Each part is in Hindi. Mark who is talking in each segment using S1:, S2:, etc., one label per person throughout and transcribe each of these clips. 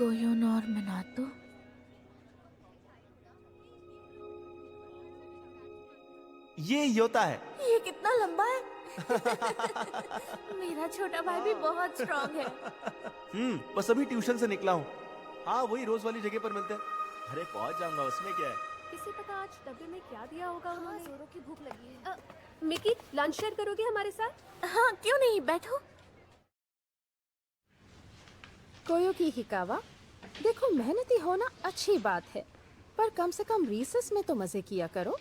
S1: कोयोन और मिनातो।
S2: ये योता है।
S1: ये कितना लंबा है। मेरा छोटा भाई भी बहुत स्ट्रांग है।
S2: बस अभी ट्यूशन से निकला हूँ। हाँ, वही रोज वाली जगह पर मिलते हैं। अरे पहुंच जाऊंगा, उसमें क्या है।
S3: किसी पता आज डब्बे में क्या दिया होगा उन्होंने। जोरों की भूख लगी है। मिकी, लंच शेयर करोगे हमारे साथ?
S1: हाँ, क्यों नहीं, बैठो।
S4: कोयोकी हिकावा, देखो मेहनती होना अच्छी बात है, पर कम से कम रिसेस में तो मजे किया करो।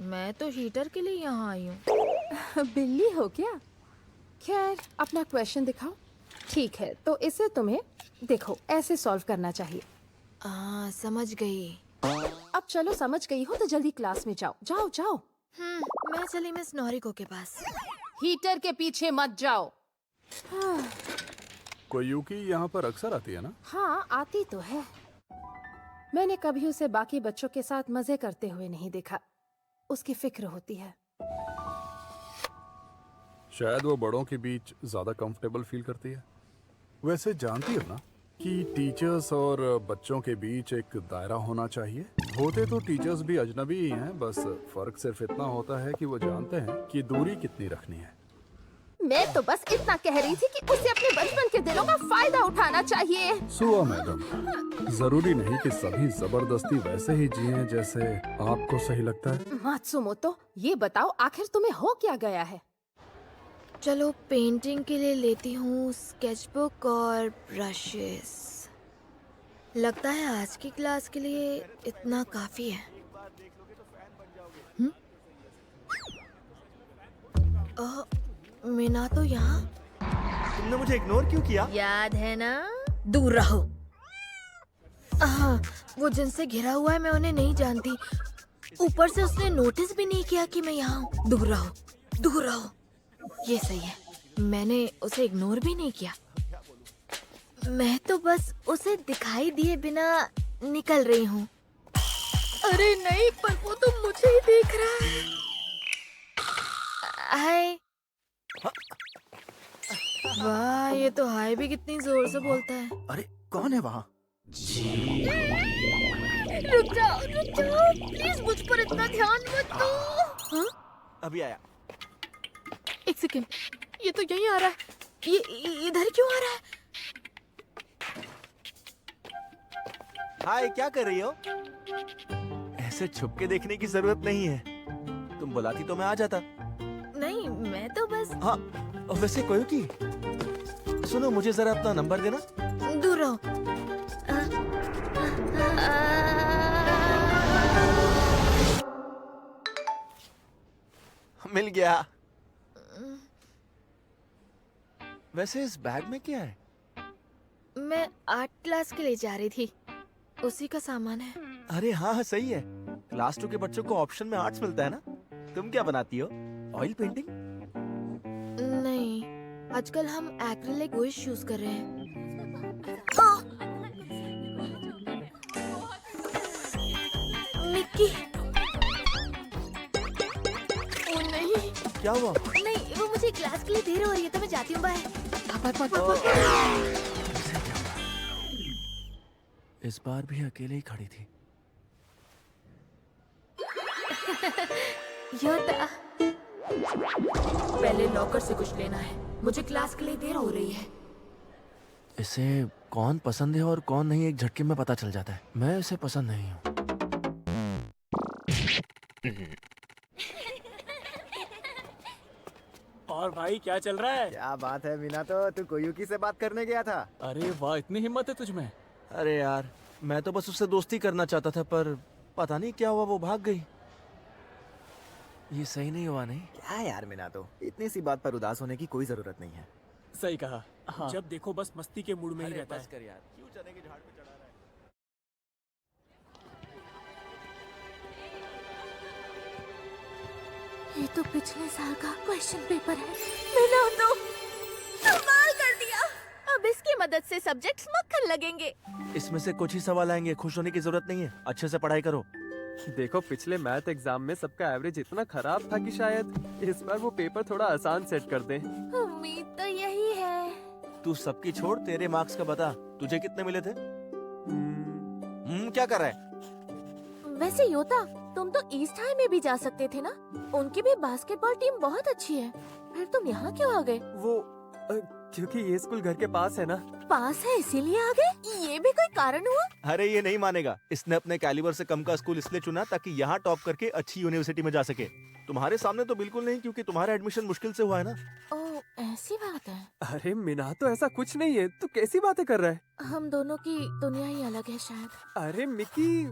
S1: मैं तो हीटर के लिए यहाँ आई हूँ।
S4: बिल्ली हो क्या? खैर, अपना क्वेश्चन दिखाओ। ठीक है, तो इसे तुम्हें देखो ऐसे सॉल्व करना चाहिए।
S1: समझ गई।
S4: अब चलो, समझ गई हो तो जल्दी क्लास में जाओ। जाओ जाओ।
S1: मैं चली मिस नोरिको के पास।
S4: हीटर के पीछे मत जाओ।
S5: कोयुकी यहाँ पर अक्सर आती है ना?
S4: हाँ, आती तो है। मैंने कभी उसे बाकी बच्चों के साथ मजे करते हुए नहीं देखा। उसकी फिक्र होती है।
S5: शायद वो बड़ों के बीच ज्यादा कंफर्टेबल फील करती है। वैसे जानती हो ना कि टीचर्स और बच्चों के बीच एक दायरा होना चाहिए। होते तो टीचर्स भी अजनबी ही हैं, बस फर्क सिर्फ इतना होता है कि वो जानते हैं कि दूरी कितनी रखनी है।
S4: मैं तो बस इतना कह रही थी कि उसे अपने बचपन के दिनों का फायदा उठाना चाहिए।
S5: सुआ मैडम, जरूरी नहीं कि सभी जबरदस्ती वैसे ही जिएं जैसे आपको सही लगता है।
S4: मात्सुमोतो, ये बताओ आखिर तुम्हें हो क्या गया है?
S1: चलो पेंटिंग के लिए लेती हूँ स्केचबुक और ब्रशेस। लगता है आज की क्लास के लिए इतना काफी है। मीना तो यहाँ।
S2: तुमने मुझे इग्नोर क्यों किया?
S1: याद है ना? दूर रहो। वो जिनसे घिरा हुआ है मैं उन्हें नहीं जानती। ऊपर से उसने नोटिस भी नहीं किया कि मैं यहाँ हूँ। दूर रहो, दूर रहो। ये सही है, मैंने उसे इग्नोर भी नहीं किया। मैं तो बस उसे दिखाई दिए बिना निकल रही हूँ। अरे नहीं, पर वो तो मुझे ही देख रहा है। हाय। वाह, ये तो हाय भी कितनी जोर से बोलता है।
S2: अरे कौन है वहाँ?
S1: रुक जाओ प्लीज, मुझ पर इतना ध्यान मत दो।
S2: अभी आया।
S1: एक सेकेंड, ये तो यहीं आ रहा है। ये इधर क्यों आ रहा है?
S2: हाय, क्या कर रही हो? ऐसे छुप के देखने की जरूरत नहीं है। तुम बुलाती तो मैं आ जाता।
S1: नहीं, मैं तो बस।
S2: हाँ, वैसे कोयुकी, सुनो, मुझे जरा अपना नंबर देना।
S1: दूर रहो।
S2: मिल गया। वैसे इस बैग में क्या है?
S1: मैं आर्ट क्लास के लिए जा रही थी, उसी का सामान है।
S2: अरे हाँ, सही है। क्लास 2 के बच्चों को ऑप्शन में आर्ट्स मिलता है ना। तुम क्या बनाती हो? Oil painting?
S1: नहीं, आजकल हम एक्रिलिक वॉश यूज कर रहे हैं। मिक्की। ओ नहीं।
S2: क्या हुआ?
S1: नहीं, वो मुझे क्लास के लिए देर हो रही है तो मैं जाती हूँ। बाय।
S2: इस बार भी अकेले ही खड़ी थी।
S1: योता, पहले लॉकर से कुछ लेना है, मुझे क्लास के लिए देर हो रही है।
S2: इसे कौन पसंद है और कौन नहीं एक झटके में पता चल जाता है। मैं इसे पसंद नहीं हूँ।
S6: और भाई क्या चल रहा है?
S7: क्या बात है मीना, तो तू कोयुकी से बात करने गया था?
S6: अरे वाह, इतनी हिम्मत है तुझमें।
S2: अरे यार, मैं तो बस उससे दोस्ती करना चाहता था, पर पता नहीं क्या हुआ, वो भाग गई। ये सही नहीं हुआ। नहीं
S7: क्या यार मीना, तो इतनी सी बात पर उदास होने की कोई जरूरत नहीं है।
S6: सही कहा। हाँ। जब देखो बस मस्ती के मूड में ही रहता
S2: बस
S6: है।
S2: कर यार, क्यों चने के झाड़ पे चढ़ा रहा है?
S1: ये तो पिछले साल का क्वेश्चन पेपर है। मैंने तो कमाल कर दिया। अब इसकी मदद से सब्जेक्ट्स मक्खन लगेंगे।
S2: इसमें से कुछ ही सवाल आएंगे, खुश होने की जरूरत नहीं है। अच्छे से पढ़ाई करो।
S8: देखो, पिछले मैथ एग्जाम में सबका एवरेज इतना खराब था कि शायद इस बार वो पेपर थोड़ा आसान सेट कर दें।
S1: उम्मीद तो यही है।
S2: तू सबकी छोड़, तेरे मार्क्स का बता। तुझे कितने मिले थे? क्या कर रहा है?
S1: वैसे योता, तुम तो ईस्ट हाई में भी जा सकते थे ना? उनकी भी बास्केटबॉल टीम बहुत अच्छी है। फिर तुम यहाँ क्यों आ गए?
S8: वो क्योंकि ये स्कूल घर के पास है ना।
S1: पास है इसीलिए आ गए? ये भी कोई कारण हुआ?
S2: अरे ये नहीं मानेगा, इसने अपने कैलिबर से कम का स्कूल इसलिए चुना ताकि यहाँ टॉप करके अच्छी यूनिवर्सिटी में जा सके। तुम्हारे सामने तो बिल्कुल नहीं, क्योंकि तुम्हारा एडमिशन मुश्किल से हुआ है ना।
S1: ओह, ऐसी बात है।
S8: अरे मीना, तो ऐसा कुछ नहीं है, तू कैसी बातें कर रहा है?
S1: हम दोनों की दुनिया ही अलग है शायद।
S8: अरे मिकी,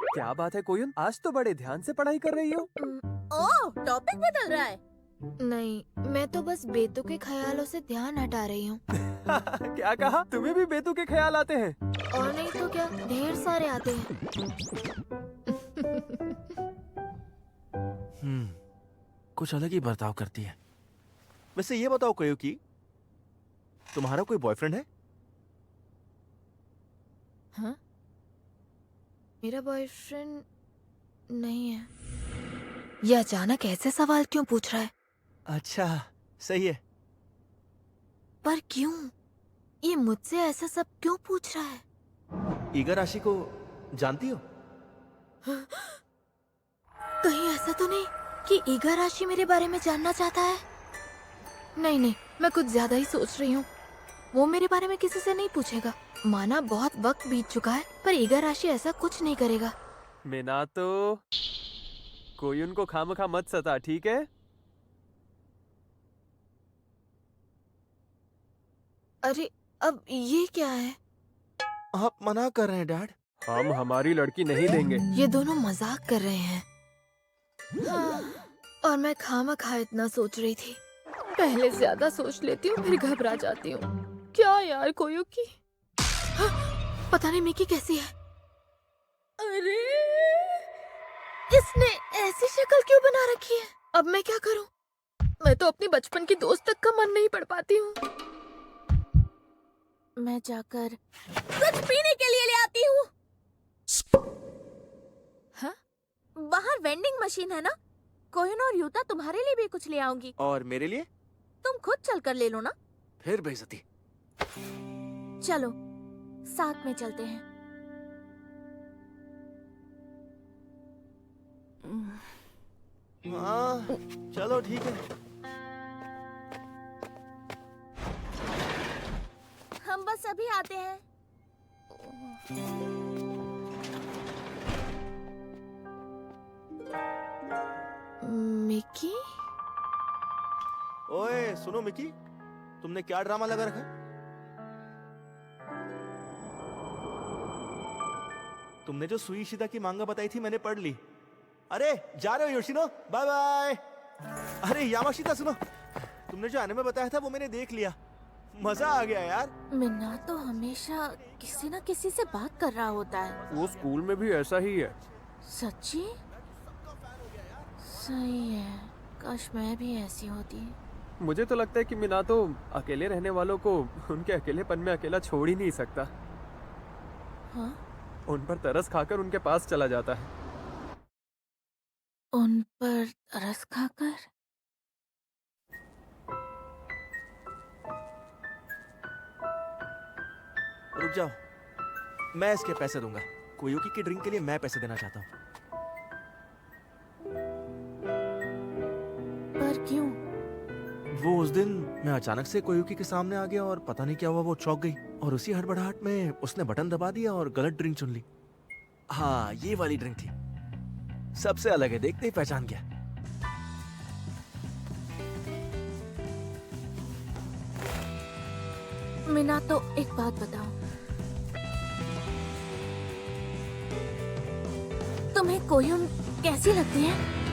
S8: क्या बात है कोयुन, आज तो बड़े ध्यान से पढ़ाई कर रही हो।
S1: ओह, टॉपिक बदल रहा है। नहीं, मैं तो बस बेतुके ख्यालों से ध्यान हटा रही हूँ।
S8: क्या कहा? तुम्हें भी बेतुके ख्याल आते हैं?
S1: और नहीं तो क्या, ढेर सारे आते हैं।
S2: कुछ अलग ही बर्ताव करती है। वैसे ये बताओ कोयुकी, तुम्हारा कोई बॉयफ्रेंड है?
S1: हाँ? मेरा बॉयफ्रेंड नहीं है। ये अचानक ऐसे सवाल क्यों पूछ रहा है?
S2: अच्छा, सही है।
S1: पर क्यों? ये मुझसे ऐसा सब क्यों पूछ रहा है?
S2: इगाराशी को जानती हो?
S1: कहीं ऐसा तो नहीं कि इगाराशी मेरे बारे में जानना चाहता है? नहीं नहीं, मैं कुछ ज्यादा ही सोच रही हूँ। वो मेरे बारे में किसी से नहीं पूछेगा। माना बहुत वक्त बीत चुका है, पर इगाराशी ऐसा कुछ नहीं करेगा।
S8: मीना, तो कोयुन को खामखा मत सता, ठीक है?
S1: अरे अब ये क्या है?
S2: आप मना कर रहे हैं डैड?
S8: हम हमारी लड़की नहीं देंगे।
S1: ये दोनों मजाक कर रहे हैं। हाँ, और मैं खामखा इतना सोच रही थी। पहले ज्यादा सोच लेती हूँ, फिर घबरा जाती हूँ। क्या यार कोयुकी? हाँ, पता नहीं मिकी कैसी है। अरे, इसने ऐसी शक्ल क्यों बना रखी है? अब मैं क्या करूँ? मैं तो अपनी बचपन की दोस्त तक का मन नहीं पढ़ पाती हूँ। मैं जाकर कुछ पीने के लिए ले आती हूँ। हाँ? बाहर वेंडिंग मशीन है ना? कोहिन और यूता तुम्हारे लिए भी कुछ ले आऊंगी।
S2: और मेरे लिए?
S1: तुम खुद चलकर ले लो ना।
S2: फिर बेइज्जती।
S1: चलो, साथ में चलते हैं।
S2: हाँ, चलो ठीक है।
S1: हम बस अभी आते हैं। मिकी?
S2: ओए सुनो मिकी, तुमने क्या ड्रामा लगा रखा है? तुमने जो सुईशिदा की मांगा बताई थी मैंने पढ़ ली। अरे जा रहे हो योशिनो? Bye bye. अरे यामाशिता सुनो, तुमने जो एनिमे बताया था वो मैंने देख लिया। मजा आ गया यार।
S1: मिन्ना तो हमेशा किसी न किसी से बात कर रहा होता है।
S8: वो स्कूल में भी ऐसा ही है।
S1: सच्ची? सही है, काश मैं भी ऐसी होती।
S8: मुझे तो लगता है कि मीना तो अकेले रहने वालों को उनके अकेलेपन में अकेला छोड़ ही नहीं सकता।
S1: हाँ?
S8: उन पर तरस खाकर उनके पास चला जाता है।
S1: उन पर तरस खाकर?
S2: रुक जाओ, मैं इसके पैसे दूंगा। कोयुकी की ड्रिंक के लिए मैं पैसे देना चाहता हूँ।
S1: पर क्यों?
S2: वो उस दिन मैं अचानक से कोयुकी के सामने आ गया और पता नहीं क्या हुआ, वो चौंक गई और उसी हड़बड़ाहट में उसने बटन दबा दिया और गलत ड्रिंक चुन ली। हाँ, ये वाली ड्रिंक थी, सबसे अलग है, देखते ही पहचान गया।
S1: मिना, तो एक बात बताओ, तुम्हें कोयुन कैसी लगती है?